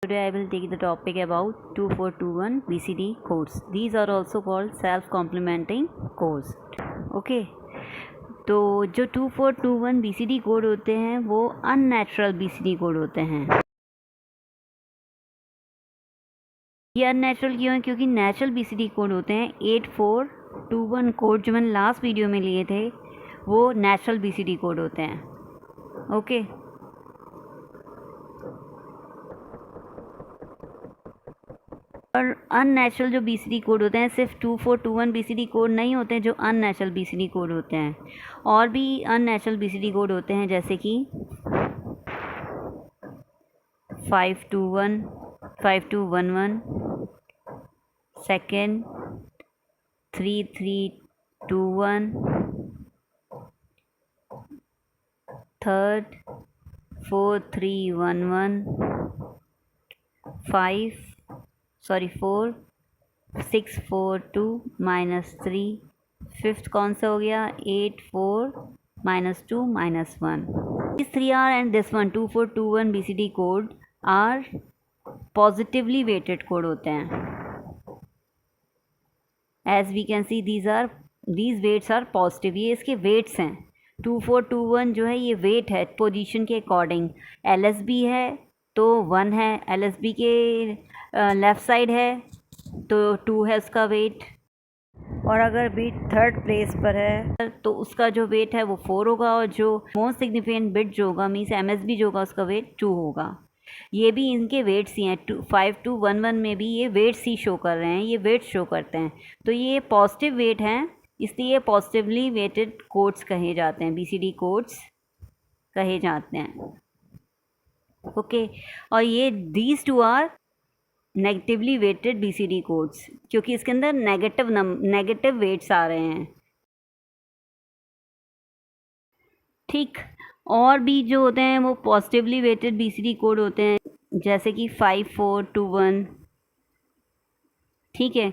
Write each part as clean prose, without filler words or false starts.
Today I will take the topic about 2421 BCD codes. These are also called self-complementing codes. Okay. तो जो 2421 BCD code होते हैं वो unnatural BCD code होते हैं। ये अननेचुरल क्यों है? क्योंकि नेचुरल BCD कोड होते हैं 8421 कोड जो मैंने लास्ट वीडियो में लिए थे वो नेचुरल BCD कोड होते हैं। ओके। और अननेचुरल जो BCD कोड होते हैं सिर्फ 2421 BCD कोड नहीं होते हैं जो अननेचुरल BCD कोड होते हैं, और भी अननेचुरल BCD कोड होते हैं जैसे कि 521, 5211, सेकेंड 3321, थर्ड 4311, 4 642 -3, फिफ्थ कौन सा हो गया 84 -2 -1. These three are and this one 2421 BCD code are positively weighted code होते हैं. As we can see these weights are positive. ये इसके weights हैं. 2421 जो है ये weight है पोजीशन के अकॉर्डिंग. LSB है तो 1 है, LSB के लेफ़्ट साइड है तो 2 है उसका वेट, और अगर बिट थर्ड प्लेस पर है तो उसका जो वेट है वो 4 होगा, और जो मोस्ट सिग्निफिकेंट बिट जो होगा मीन्स MSB जो होगा उसका वेट 2 होगा. ये भी इनके वेट्स ही हैं. 5211 में भी ये वेट्स ही शो कर रहे हैं, ये वेट्स शो करते हैं. तो ये पॉजिटिव वेट हैं, इसलिए पॉजिटिवली वेटेड कोड्स कहे जाते हैं, BCD कोड्स कहे जाते हैं. ओके. और ये these two are negatively weighted BCD codes, क्योंकि इसके अंदर नेगेटिव वेट्स आ रहे हैं. ठीक. और भी जो होते हैं वो पॉजिटिवली वेटेड BCD कोड होते हैं जैसे कि 5421. ठीक है.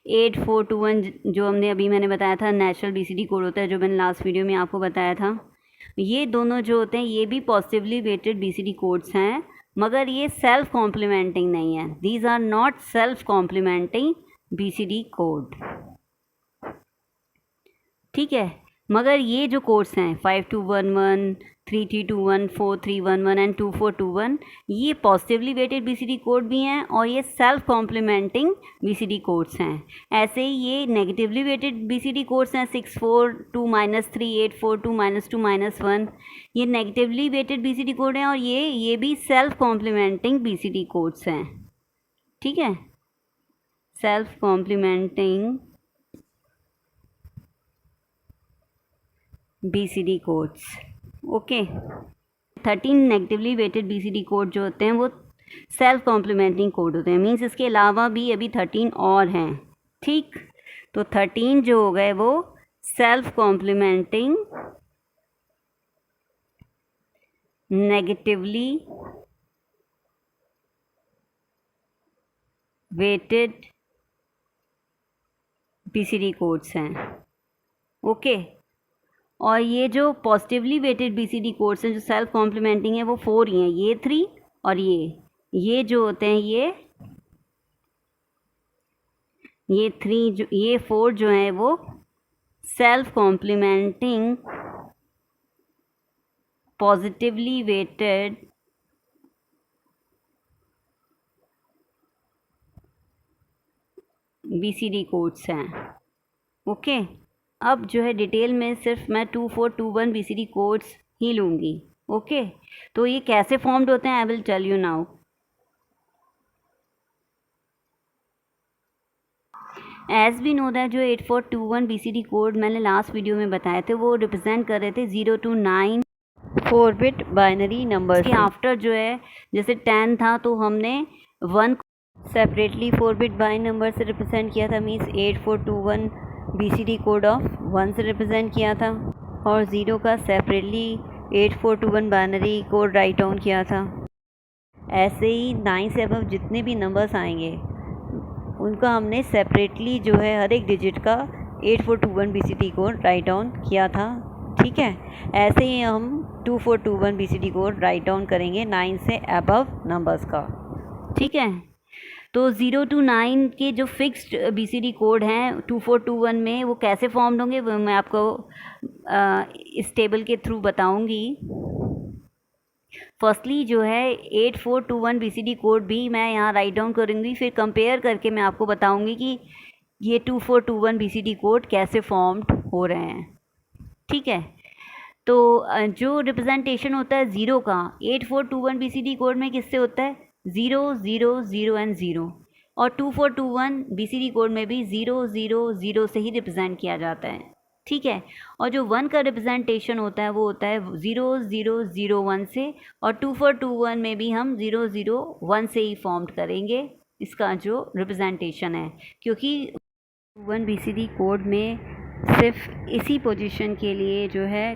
8421 जो मैंने बताया था नेचुरल BCD कोड होता है, जो मैंने लास्ट वीडियो में आपको बताया था. ये दोनों जो होते हैं ये भी पॉजिटिवली वेटेड BCD कोड्स हैं, मगर ये सेल्फ कॉम्प्लीमेंटिंग नहीं है. These are not self complementing BCD code. ठीक है. मगर ये जो कोड्स हैं 5211, 3321, 4311 एंड 2421 ये पॉजिटिवली वेटेड BCD कोड भी हैं और ये सेल्फ कॉम्प्लीमेंटिंग BCD कोड्स हैं. ऐसे ही ये नेगेटिवली वेटेड BCD कोड्स हैं 642 -3, 842 -2 -1. ये नेगेटिवली वेटेड BCD कोड हैं और ये भी सेल्फ कॉम्प्लीमेंटिंग BCD कोड्स हैं. ठीक है. Self complementing BCD codes. Okay. 13 negatively weighted BCD code जो होते हैं वो सेल्फ कॉम्प्लीमेंटिंग कोड होते हैं. मीन्स इसके अलावा भी अभी 13 और हैं. ठीक. तो 13 जो हो गए वो self complementing negatively weighted BCD codes हैं. ओके. और ये जो पॉजिटिवली वेटेड BCD कोड्स हैं जो सेल्फ कॉम्प्लीमेंटिंग है वो 4 ही हैं, ये 3 और ये जो होते हैं ये 3 जो ये 4 जो हैं वो self complementing positively weighted BCD codes हैं. ओके. अब जो है डिटेल में सिर्फ मैं 2421 BCD कोड्स ही लूँगी. ओके. तो ये कैसे फॉर्म्ड होते हैं I will tell you now. As we know that जो 8421 BCD कोड मैंने लास्ट वीडियो में बताए थे वो रिप्रेजेंट कर रहे थे 0 to 9 4-bit बाइनरी नंबर के. आफ्टर जो है जैसे 10 था तो हमने 1 सेपरेटली 4-bit बाइनरी नंबर से रिप्रेजेंट किया था, मीन्स 8421 BCD कोड ऑफ 1 से रिप्रेजेंट किया था, और 0 का separately 8421 binary code write down किया था. ऐसे ही 9 से अबव जितने भी नंबर्स आएंगे उनका हमने सेपरेटली जो है हर एक डिजिट का 8421 BCD कोड राइट डाउन किया था. ठीक है. ऐसे ही हम 2421 BCD कोड राइट डाउन करेंगे 9 से अबव नंबर्स का. ठीक है। तो 0 to 9 के जो फिक्स्ड BCD कोड हैं 2421 में वो कैसे फॉर्म्ड होंगे वो मैं आपको इस टेबल के थ्रू बताऊंगी। फर्स्टली जो है 8421 BCD कोड भी मैं यहाँ राइट डाउन करूँगी, फिर कंपेयर करके मैं आपको बताऊँगी कि ये 2421 BCD कोड कैसे फॉर्म्ड हो रहे हैं। ठीक है। तो जो रिप्रेजेंटेशन होता है ज़ीरो का 8421 BCD कोड में किससे होता है 0 0 0 एंड 0, और 2421 BCD कोड में भी 0 0 0 से ही रिप्रेजेंट किया जाता है। ठीक है। और जो 1 का रिप्रेजेंटेशन होता है वो होता है 0 0 0 1 से, और 2421 में भी हम 0 0 1 से ही फॉर्म करेंगे इसका जो रिप्रेजेंटेशन है, क्योंकि 1 BCD कोड में सिर्फ इसी पोजीशन के लिए जो है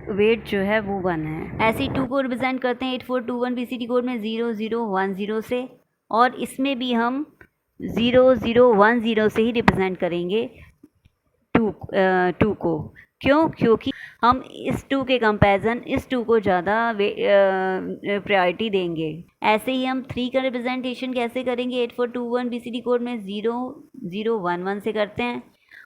वेट जो है वो 1 है। ऐसे ही 2 को रिप्रेजेंट करते हैं 8421 BCD कोड में 0 0 1 0 से, और इसमें भी हम 0 0 1 0 से ही रिप्रेजेंट करेंगे 2 को। क्यों? क्योंकि हम इस 2 के कंपैरिजन इस 2 को ज़्यादा प्रायोरिटी देंगे। ऐसे ही हम 3 का रिप्रेजेंटेशन कैसे करेंगे 8421 BCD कोड में 0 0 1 1 से करते हैं,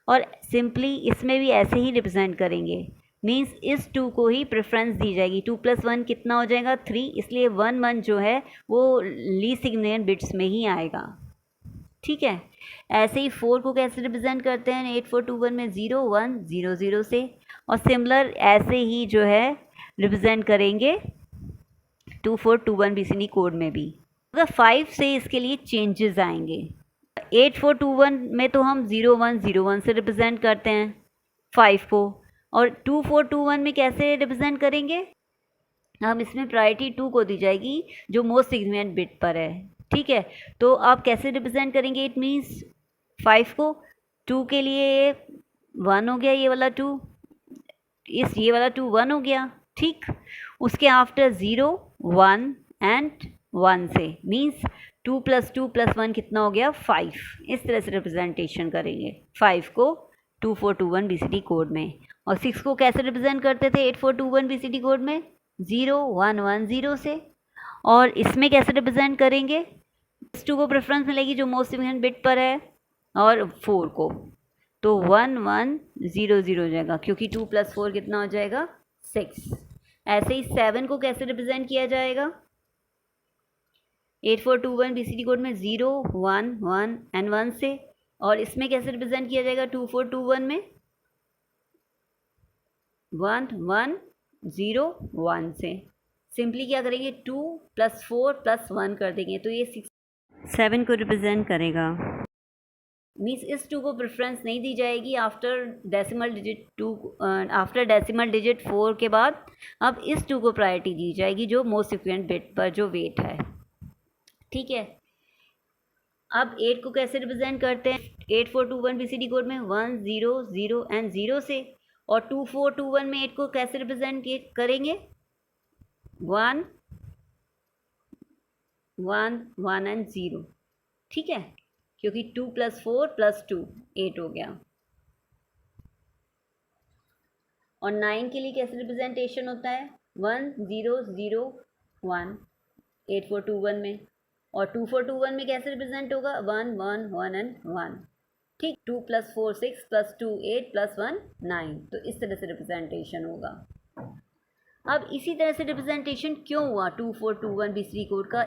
और सिंपली इसमें भी ऐसे ही रिप्रेजेंट करेंगे। मीन्स इस 2 को ही प्रेफरेंस दी जाएगी। 2 + 1 कितना हो जाएगा 3, इसलिए 1 1 जो है वो लीस्ट सिग्निफिकेंट बिट्स में ही आएगा। ठीक है। ऐसे ही 4 को कैसे रिप्रेजेंट करते हैं 8421 में 0 1 0 0 से, और सिमिलर ऐसे ही जो है रिप्रेजेंट करेंगे 2421 BCD कोड में भी। अगर 5 से इसके लिए चेंजेस आएंगे। 8421 में तो हम 0 1 0 1 से रिप्रेजेंट करते हैं 5 को, और 2421 में कैसे रिप्रेजेंट करेंगे हम इसमें प्रायोरिटी 2 को दी जाएगी जो मोस्ट सिग्निफिकेंट बिट पर है। ठीक है। तो आप कैसे रिप्रेजेंट करेंगे, इट मीन्स 5 को 2 के लिए 1 हो गया ये वाला 2, ये वाला 2 1 हो गया। ठीक। उसके आफ्टर 0 1 एंड 1 से, मीन्स 2 + 2 + 1 कितना हो गया 5। इस तरह से रिप्रेजेंटेशन करेंगे 5 को 2421 BCD कोड में। और 6 को कैसे रिप्रेजेंट करते थे 8421 BCD कोड में 0 1 1 0 से, और इसमें कैसे रिप्रेजेंट करेंगे इस 2 को प्रेफरेंस मिलेगी जो मोस्ट सिग्निफिकेंट बिट पर है, और 4 को तो 1 1 0 0 हो जाएगा, क्योंकि 2 + 4 कितना हो जाएगा 6। ऐसे ही 7 को कैसे रिप्रेजेंट किया जाएगा 8421 BCD कोड में 0 1 1 एंड 1 से, और इसमें कैसे रिप्रेजेंट किया जाएगा 2421 में 1 1 0 1 से। सिंपली क्या करेंगे 2 + 4 + 1 कर देंगे, तो ये 7 को रिप्रेजेंट करेगा। मीन्स इस 2 को प्रेफरेंस नहीं दी जाएगी after decimal digit 2, after decimal digit 4 के बाद अब इस 2 को प्रायोरिटी दी जाएगी जो मोस्ट सिग्निफिकेंट बिट पर जो वेट है। ठीक है। अब 8 को कैसे रिप्रेजेंट करते हैं 8421 BCD कोड में 1 0 0 एंड 0 से, और 2421 में 8 को कैसे रिप्रेजेंट करेंगे 1 1 1 एंड 0। ठीक है। क्योंकि 2 + 4 + 2 8 हो गया। और 9 के लिए कैसे रिप्रेजेंटेशन होता है 1 0 0 1 8421 में, और 2421 में कैसे रिप्रेजेंट होगा 1 1 1 एंड 1। ठीक। 2 + 4 6 + 2 8 + 1 9, तो इस तरह से रिप्रेजेंटेशन होगा। अब इसी तरह से रिप्रेजेंटेशन क्यों हुआ 2421 BCD कोड का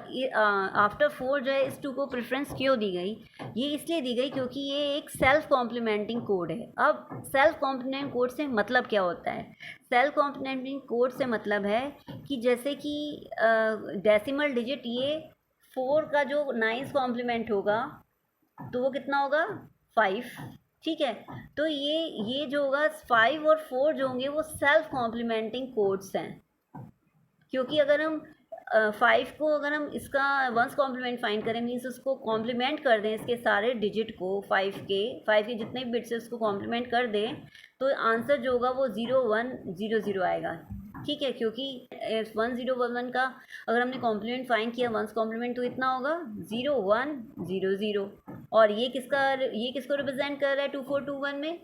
आफ्टर 4 जो है इस 2 को प्रेफरेंस क्यों दी गई, ये इसलिए दी गई क्योंकि ये एक सेल्फ कॉम्प्लीमेंटिंग कोड है। अब सेल्फ कॉम्प्लीमेंटिंग कोड से मतलब क्या होता है सेल्फ कॉम्प्लीमेंटिंग कोड से मतलब है कि जैसे कि डेसिमल डिजिट ये 4 का जो 9th कॉम्प्लीमेंट होगा तो वो कितना होगा 5। ठीक है। तो ये जो होगा 5 और 4 जो होंगे वो सेल्फ कॉम्प्लीमेंटिंग कोड्स हैं, क्योंकि अगर हम 5 को अगर हम इसका 1st कॉम्प्लीमेंट फाइंड करें मीन्स उसको कॉम्प्लीमेंट कर दें इसके सारे डिजिट को 5 के जितने भी बिट्स है उसको कॉम्प्लीमेंट कर दें तो आंसर जो होगा वो 0 1 0 0 आएगा। ठीक है। क्योंकि 1 0 1 1 का अगर हमने कॉम्प्लीमेंट फाइंड किया 1st कॉम्प्लीमेंट तो इतना होगा 0 1 0 0, और ये किसको रिप्रेजेंट कर रहा है 2421 में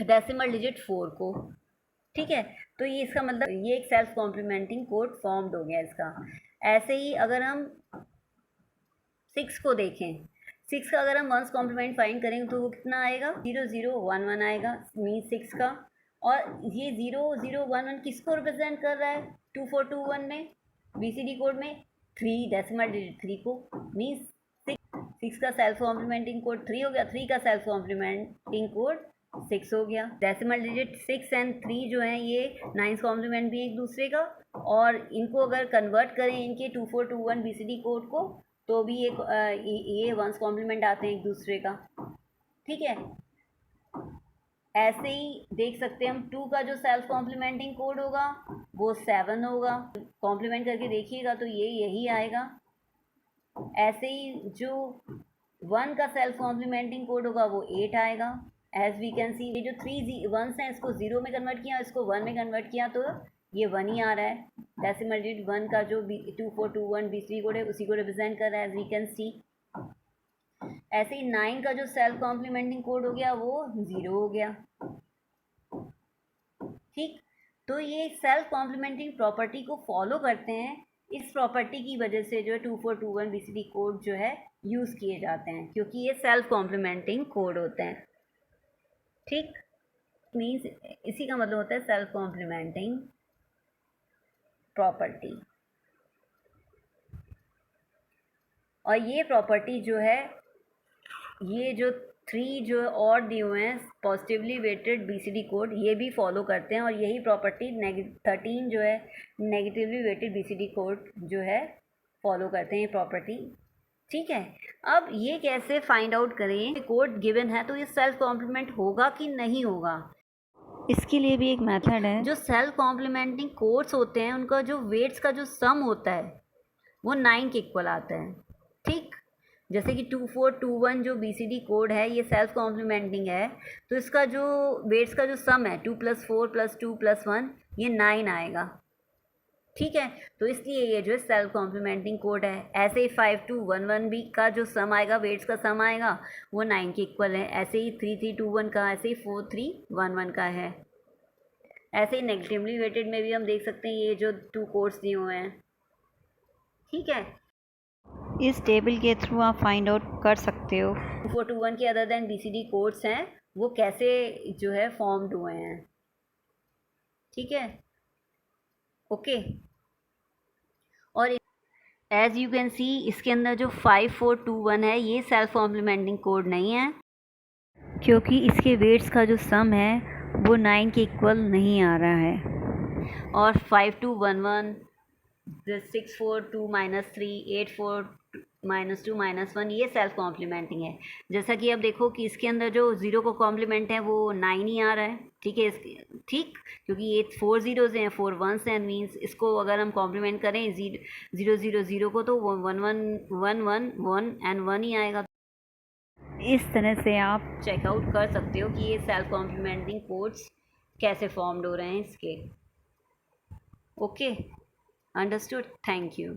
डेसिमल डिजिट 4 को। ठीक है। तो ये इसका मतलब ये एक सेल्फ कॉम्प्लीमेंटिंग कोड फॉर्म्ड हो गया इसका। ऐसे ही अगर हम 6 को देखें, 6 का अगर हम वंस कॉम्प्लीमेंट फाइंड करेंगे तो वो कितना आएगा, 0 0 1 1 आएगा, मीन 6 का। और ये 0 0 1 1 किसको रिप्रेजेंट कर रहा है 2421 में, BCD कोड में 3 डेसिमल डिजिट 3 को, मीन्स 6 का सेल्फ कॉम्प्लीमेंटिंग कोड 3 हो गया, 3 का सेल्फ कॉम्प्लीमेंटिंग कोड 6 हो गया। डेसिमल डिजिट 6 एंड 3 जो है ये 9 कॉम्प्लीमेंट भी एक दूसरे का, और इनको अगर कन्वर्ट करें इनके 2421 BCD कोड को तो भी एक ये वंस कॉम्प्लीमेंट आते हैं एक दूसरे का। ठीक है, ऐसे ही देख सकते हैं हम 2 का जो सेल्फ कॉम्प्लीमेंटिंग कोड होगा वो 7 होगा, कॉम्प्लीमेंट करके देखिएगा तो ये यही आएगा। ऐसे ही जो 1 का सेल्फ कॉम्प्लीमेंटिंग कोड होगा वो 8 आएगा। एज वी कैन सी, ये जो 3 वंस हैं इसको 0 में कन्वर्ट किया, इसको 1 में कन्वर्ट किया तो ये 1 ही आ रहा है। डेसिमल डिजिट 1 का जो 2421 BCD कोड है उसी को रिप्रेजेंट कर रहा है, एज वी कैन सी। ऐसे ही 9 का जो सेल्फ कॉम्प्लीमेंटिंग कोड हो गया वो 0 हो गया। ठीक, तो ये सेल्फ कॉम्प्लीमेंटिंग प्रॉपर्टी को फॉलो करते हैं। इस प्रॉपर्टी की वजह से जो है 2421 BCD कोड जो है यूज़ किए जाते हैं, क्योंकि ये सेल्फ कॉम्प्लीमेंटिंग कोड होते हैं। ठीक, मीन्स इसी का मतलब होता है सेल्फ कॉम्प्लीमेंटिंग प्रॉपर्टी। और ये प्रॉपर्टी जो है, ये जो 3 जो और दिए हुए हैं पॉजिटिवली वेटेड BCD कोड, ये भी फॉलो करते हैं, और यही प्रॉपर्टी 13 जो है नेगेटिवली वेटेड BCD कोड जो है फॉलो करते हैं ये प्रॉपर्टी। ठीक है, अब ये कैसे फाइंड आउट करें कोड गिवन है तो ये सेल्फ कॉम्प्लीमेंट होगा कि नहीं होगा। इसके लिए भी एक मेथड है। जो सेल्फ कॉम्प्लीमेंटिंग कोड्स होते हैं उनका जो वेट्स का जो सम होता है वो 9 के इक्वल आता है। ठीक, जैसे कि 2421 जो BCD कोड है ये सेल्फ कॉम्प्लीमेंटिंग है, तो इसका जो वेट्स का जो सम है 2 + 4 + 2 + 1 ये 9 आएगा। ठीक है, तो इसलिए ये जो है सेल्फ कॉम्प्लीमेंटिंग कोड है। ऐसे ही 5211 भी का जो सम आएगा, वेट्स का सम आएगा वो 9 के इक्वल है। ऐसे ही 3321 का, ऐसे ही 4311 का है। ऐसे ही नेगेटिवली वेटेड में भी हम देख सकते हैं ये जो 2 कोड्स दिए हुए हैं। ठीक है, इस टेबल के थ्रू आप फाइंड आउट कर सकते हो 2421 के अदर देन BCD कोड्स हैं वो कैसे जो है फॉर्म्ड हुए हैं। ठीक है, ओके। और एज यू कैन सी इसके अंदर जो 5421 है ये सेल्फ कॉम्प्लीमेंटिंग कोड नहीं है, क्योंकि इसके वेट्स का जो सम है वो 9 के इक्वल नहीं आ रहा है। और 5211 642 - 3 84 -2 -1 ये सेल्फ कॉम्प्लीमेंटिंग है। जैसा कि अब देखो कि इसके अंदर जो 0 को कॉम्प्लीमेंट है वो 9 ही आ रहा है। ठीक है, ठीक, क्योंकि ये 4 ज़ीरोज़ हैं 4 1s हैं, मीन्स इसको अगर हम कॉम्प्लीमेंट करें 0 0 0 को तो 1 1 1 1 1 एंड 1 ही आएगा। इस तरह से आप चेकआउट कर सकते हो कि ये सेल्फ कॉम्प्लीमेंटिंग कोड्स कैसे फॉर्म्ड हो रहे हैं इसके। Okay, understood, thank you.